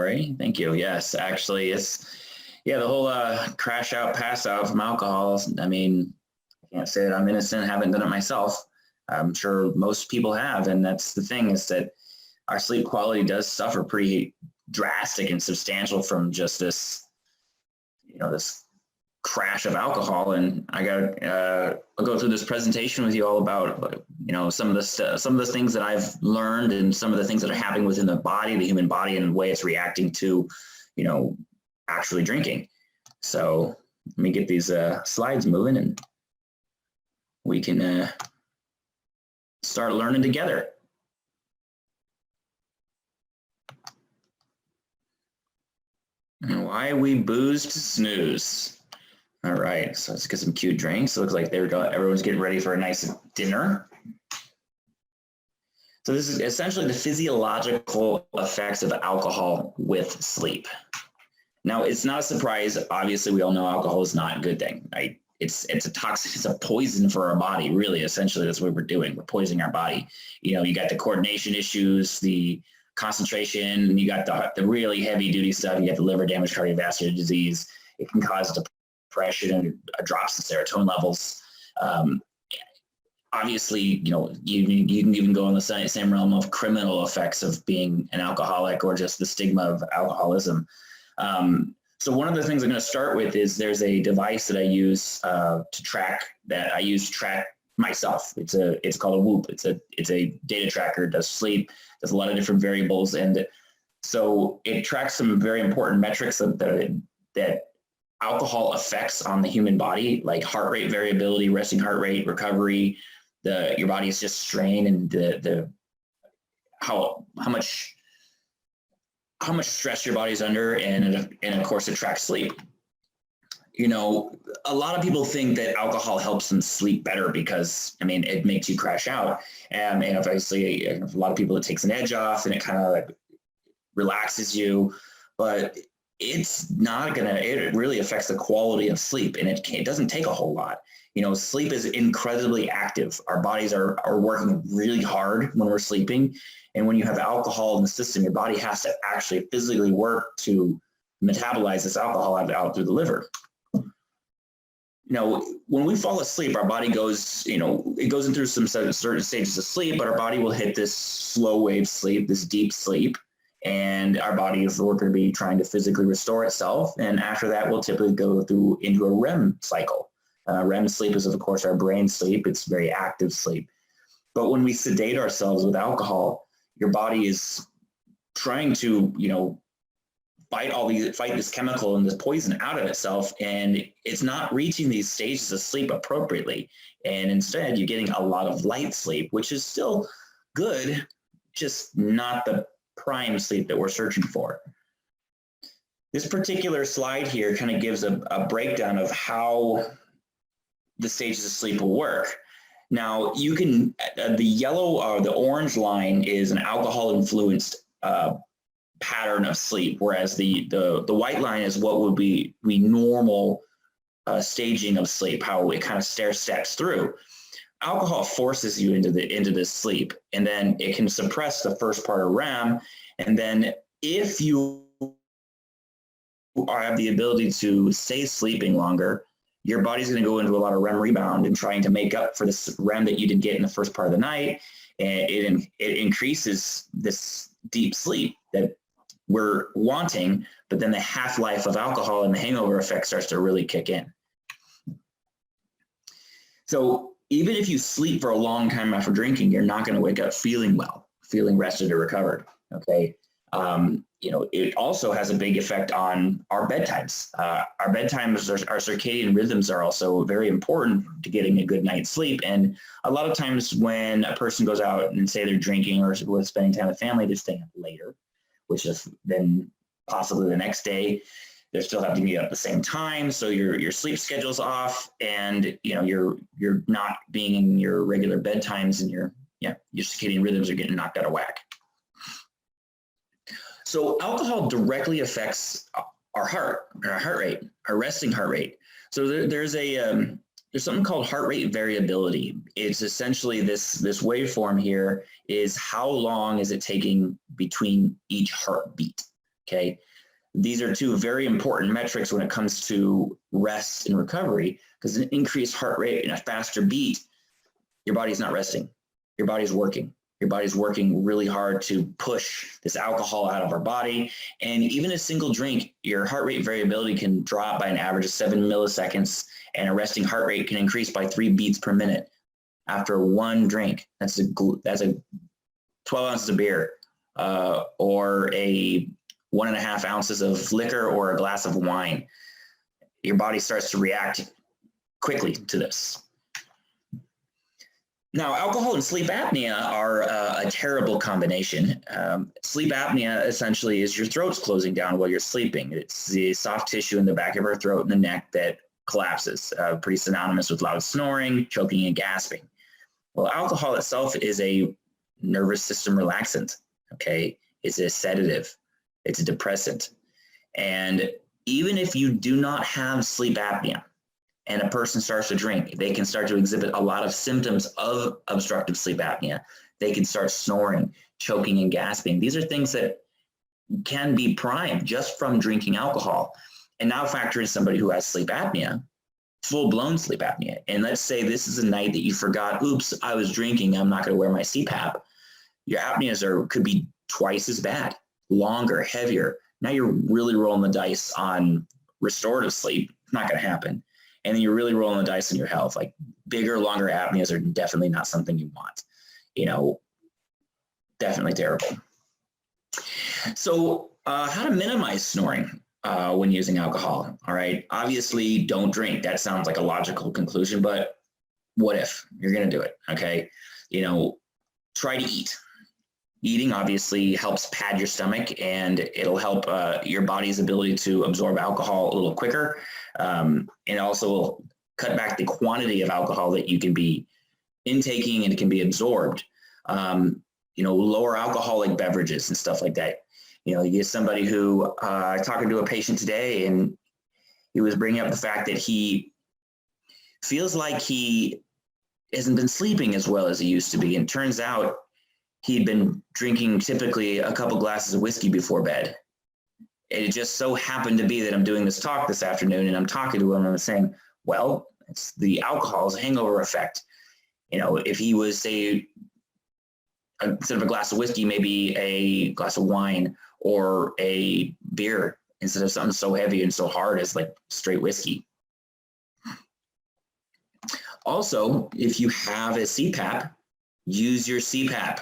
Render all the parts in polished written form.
Lori. Thank you. Yes, actually, yeah, the whole crash out, pass out from alcohol. I mean, I can't say that I'm innocent. Haven't done it myself. I'm sure most people have, and that's the thing, is that our sleep quality does suffer pretty drastic and substantial from just this, this crash of alcohol. And I'll go through this presentation with you all about, some of the things that I've learned and some of the things that are happening within the body, the human body, and the way it's reacting to, actually drinking. So let me get these slides moving and we can start learning together. And why we boozed Snooze. All right, so let's get some cute drinks. It looks like there we go. Everyone's getting ready for a nice dinner. So this is essentially the physiological effects of alcohol with sleep. Now, it's not a surprise. Obviously, we all know alcohol is not a good thing, right? It's a toxin, it's a poison for our body, really. Essentially, that's what we're doing. We're poisoning our body. You got the coordination issues, the concentration, you got the really heavy duty stuff. You got the liver damage, cardiovascular disease. It can cause depression and drops in serotonin levels. Obviously, you can even go in the same realm of criminal effects of being an alcoholic or just the stigma of alcoholism. So one of the things I'm going to start with is there's a device that I use to track myself. It's called a Whoop. It's a data tracker. It does sleep. Does a lot of different variables, and so it tracks some very important metrics that alcohol affects on the human body, like heart rate variability, resting heart rate, recovery. Your body is just strained, and how much stress your body's under, and of course it tracks sleep. A lot of people think that alcohol helps them sleep better because, it makes you crash out. And obviously, a lot of people, it takes an edge off and it kind of like relaxes you, but it's not it really affects the quality of sleep, and it doesn't take a whole lot. Sleep is incredibly active. Our bodies are working really hard when we're sleeping. And when you have alcohol in the system, your body has to actually physically work to metabolize this alcohol out through the liver. When we fall asleep, our body goes, it goes in through some certain stages of sleep, but our body will hit this slow wave sleep, this deep sleep, and our body is going to be trying to physically restore itself. And after that, we'll typically go into a REM cycle. REM sleep is, of course, our brain sleep. It's very active sleep. But when we sedate ourselves with alcohol, your body is trying to, fight this chemical and this poison out of itself, and it's not reaching these stages of sleep appropriately. And instead, you're getting a lot of light sleep, which is still good, just not the prime sleep that we're searching for. This particular slide here kind of gives a breakdown of how the stages of sleep will work. Now, you can, the yellow or the orange line is an alcohol-influenced pattern of sleep, whereas the white line is what would be normal staging of sleep, how it kind of stair steps through. Alcohol forces you into this sleep, and then it can suppress the first part of REM, and then if you have the ability to stay sleeping longer, your body's going to go into a lot of REM rebound and trying to make up for this REM that you didn't get in the first part of the night, and it increases this deep sleep that we're wanting, but then the half-life of alcohol and the hangover effect starts to really kick in. So even if you sleep for a long time after drinking, you're not going to wake up feeling well, feeling rested or recovered, okay? It also has a big effect on our bedtimes. Our bedtimes, our circadian rhythms are also very important to getting a good night's sleep. And a lot of times when a person goes out and say they're drinking or spending time with family, they're staying up later, which is then possibly the next day. They're still having to get up at the same time, so your sleep schedule's off, and you're not being in your regular bedtimes, and your circadian rhythms are getting knocked out of whack. So alcohol directly affects our heart rate, our resting heart rate. So there's something called heart rate variability. It's essentially this waveform here is how long is it taking between each heartbeat. Okay. These are two very important metrics when it comes to rest and recovery, because an increased heart rate and a faster beat, your body's not resting. Your body's working. Your body's working really hard to push this alcohol out of our body. And even a single drink, your heart rate variability can drop by an average of 7 milliseconds, and a resting heart rate can increase by 3 beats per minute after one drink. That's a 12 ounces of beer, or a 1.5 ounces of liquor, or a glass of wine. Your body starts to react quickly to this. Now, alcohol and sleep apnea are a terrible combination. Sleep apnea essentially is your throat's closing down while you're sleeping. It's the soft tissue in the back of our throat and the neck that collapses, pretty synonymous with loud snoring, choking, and gasping. Well, alcohol itself is a nervous system relaxant, okay? It's a sedative. It's a depressant. And even if you do not have sleep apnea, and a person starts to drink, they can start to exhibit a lot of symptoms of obstructive sleep apnea. They can start snoring, choking, and gasping. These are things that can be primed just from drinking alcohol. And now factor in somebody who has sleep apnea, full-blown sleep apnea. And let's say this is a night that you forgot, oops, I was drinking, I'm not going to wear my CPAP. Your apneas could be twice as bad, longer, heavier. Now you're really rolling the dice on restorative sleep. It's not going to happen. And then you're really rolling the dice on your health. Like, bigger, longer apneas are definitely not something you want. You know, definitely terrible. So how to minimize snoring when using alcohol? All right. Obviously, don't drink. That sounds like a logical conclusion, but what if you're going to do it? Okay. You know, try to eat. Eating obviously helps pad your stomach, and it'll help your body's ability to absorb alcohol a little quicker. And also will cut back the quantity of alcohol that you can be intaking and it can be absorbed. You know, lower alcoholic beverages and stuff like that. You know, you get somebody who, talking to a patient today, and he was bringing up the fact that he feels like he hasn't been sleeping as well as he used to be. And turns out he'd been drinking typically a couple glasses of whiskey before bed. It just so happened to be that I'm doing this talk this afternoon, and I'm talking to him, and I'm saying, well, it's the alcohol's hangover effect. You know, if he was, say, instead of a glass of whiskey, maybe a glass of wine or a beer, instead of something so heavy and so hard as like straight whiskey. Also, if you have a CPAP, use your CPAP.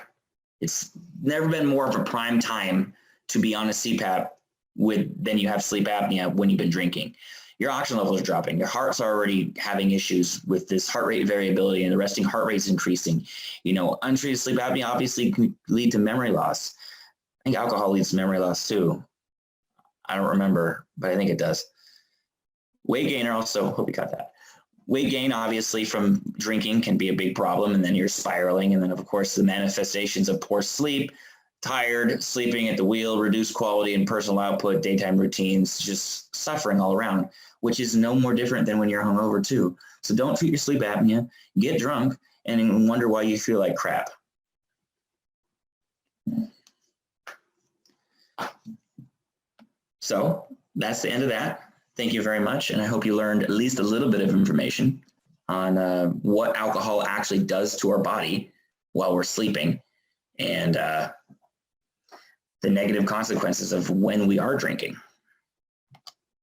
It's never been more of a prime time to be on a CPAP than you have sleep apnea when you've been drinking. Your oxygen level is dropping. Your heart's already having issues with this heart rate variability, and the resting heart rate is increasing. You know, untreated sleep apnea obviously can lead to memory loss. I think alcohol leads to memory loss too. I don't remember, but I think it does. Weight gain also, hope you got that. Weight gain, obviously, from drinking can be a big problem, and then you're spiraling. And then, of course, the manifestations of poor sleep, tired, sleeping at the wheel, reduced quality and personal output, daytime routines, just suffering all around, which is no more different than when you're hungover too. So don't treat your sleep apnea, get drunk, and wonder why you feel like crap. So that's the end of that. Thank you very much, and I hope you learned at least a little bit of information on what alcohol actually does to our body while we're sleeping, and the negative consequences of when we are drinking.